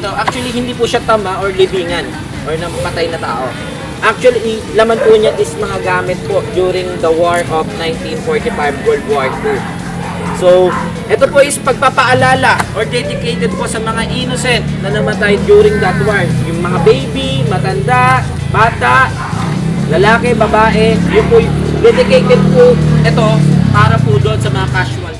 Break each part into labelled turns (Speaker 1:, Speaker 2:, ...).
Speaker 1: ito, actually hindi po siya tama or libingan or ng patay na tao. Actually, laman po niya is mga gamit po during the War of 1945, World War II. So, ito po is pagpapaalala or dedicated po sa mga innocent na namatay during that war. Yung mga baby, matanda, bata, lalaki, babae, yun po, dedicated po ito para po doon sa mga casual.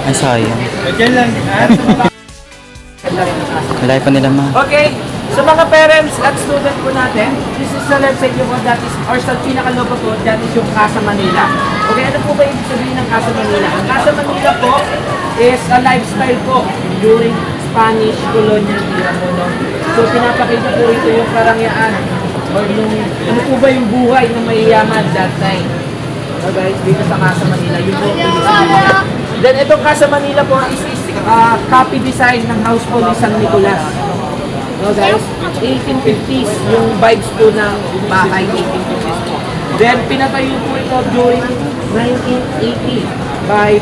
Speaker 2: Ay, sayang.
Speaker 1: Diyan lang.
Speaker 2: Malay pa nila ma.
Speaker 1: Okay, sa mga parents at student po natin, this is the left side yung that is, or sa pinakaloba po, that is yung Casa Manila. Okay, ano po ba ibig sabihin ng Casa Manila? Ang Casa Manila po is a lifestyle po during Spanish colonial era po. No? So, pinapakita po ito yung karangyaan or yung, ano po ba yung buhay ng mayayaman that time. So guys, dito sa Casa Manila, yun po ibig sabihin. Then itong Casa Manila po is copy design ng house po ni San Nicolas. No guys, 1850s yung vibes po ng bahay 1850s po. Then pinatayo po ito during 1980 by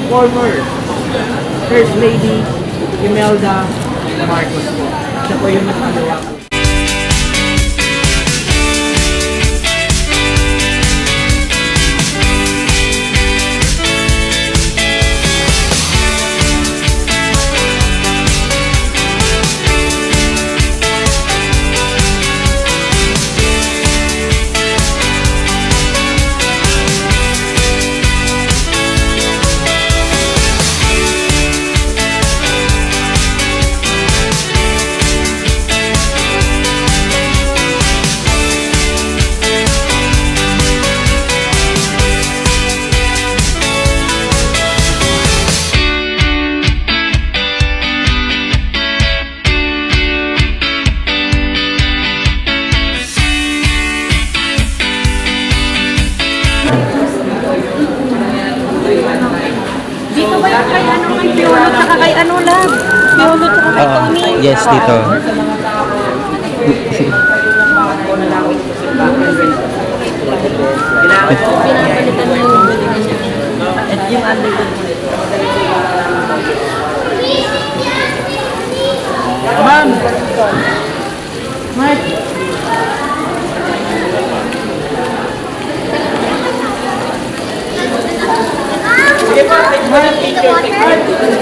Speaker 1: former First Lady Imelda Marcos po. Siya po yung nagpagawa po.
Speaker 3: Dito ba yung kay ano kay Piolo tsaka kay ano lang? Piolo tsaka kay Tony?
Speaker 2: Yes, dito.
Speaker 3: Pinapalitan mo yung at yung under
Speaker 1: Ma'am! Mark! Sige po, take mo ng picture. Take mo ng picture.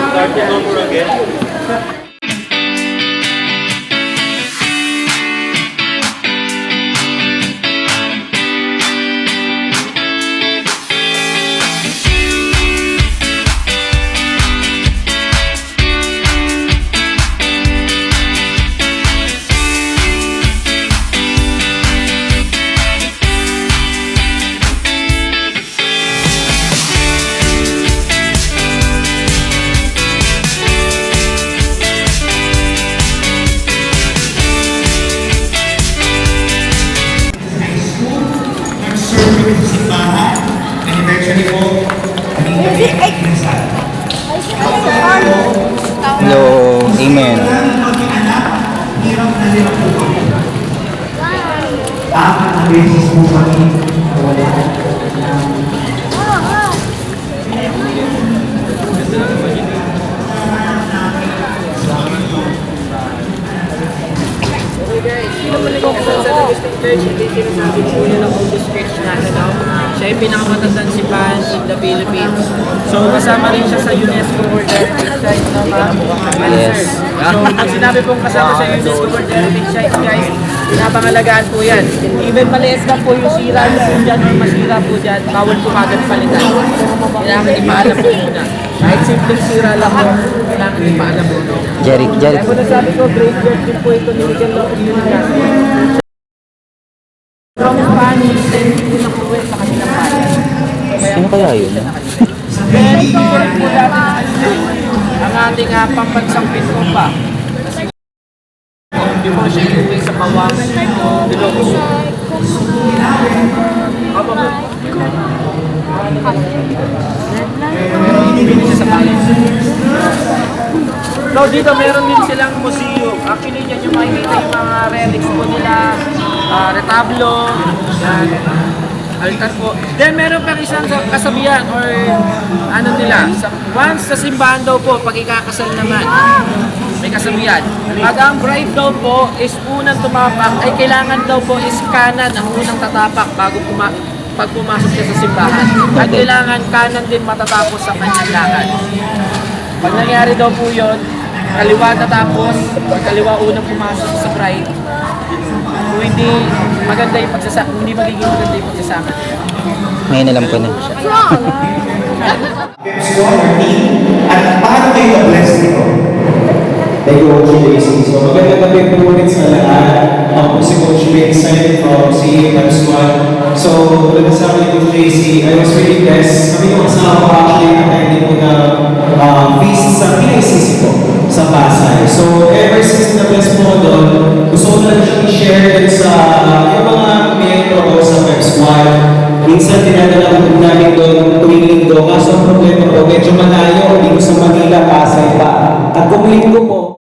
Speaker 1: Start the number again.
Speaker 2: Hello, amen.
Speaker 1: Sa Agustin Church, hindi sinasabi po yun ng oldest church natin. Siya yung pinakamatandang simbahan in the Philippines. So, kasama rin siya sa UNESCO World Heritage Site. No, ma'am?
Speaker 2: Yes.
Speaker 1: So, pag sinabi pong kasama sa UNESCO World Heritage Site, guys, Pinapangalagaan po yan. Even maliit lang po yung sira po dyan or masira po dyan, bawal po kagad palitan. Kailangan ipaalam po muna. Kahit simpleng sira lang po, kailangan ipaalam po muna.
Speaker 2: Jeric.
Speaker 1: Kaya po nasabi ko, graveyard din po ito ni Miguel Lopez Bonifacio. From Spanish, then hindi na po sa kanilang bayan.
Speaker 2: Sino kaya yun?
Speaker 1: Then, ito rin po dati ang ating pambansang pinto pa. Before siya umuwi sa Pawang, Ilocos. Apa mo? Pero hindi siya sa Palace. So dito meron din silang museum. Actually dyan yung makikita yung mga relics po nila, retablo, yan, altar po. Then meron pang isang kasabihan or ano nila, once sa simbahan daw po, pag ikakasal naman, may kasabihan. Pag ang bride daw po is unang tumapak, ay kailangan daw po is kanan ang unang tatapak bago pag pumasok siya sa simbahan. At kailangan kanan din matatapos sa kanyang lakad. Pag nangyari daw po yun, kaliwa tatapos, pag kaliwa unang pumasok sa bride, kung hindi maganda yung pagsasama, hindi magiging maganda yung pagsasama.
Speaker 2: Ngayon alam ko na.
Speaker 4: At paano kayo na-bless nito? Thank you, Coach JC. So magandang gabi po ulit sa lahat. Ako po si Coach Vincent from CAM Squad. So nagkasama ni Coach JC, I was really blessed. Kami yung kasama ko actually attending po na feast sa PICC po sa Pasay. So ever since na-bless po ako doon, gusto ko na siyang i-share din sa yung mga miyembro ko sa Web Squad. Minsan dinadala ko namin doon tuwing linggo. Kaso ang problema ko, medyo malayo. Hindi ko sa Manila, Pasay pa. At kung linggo po,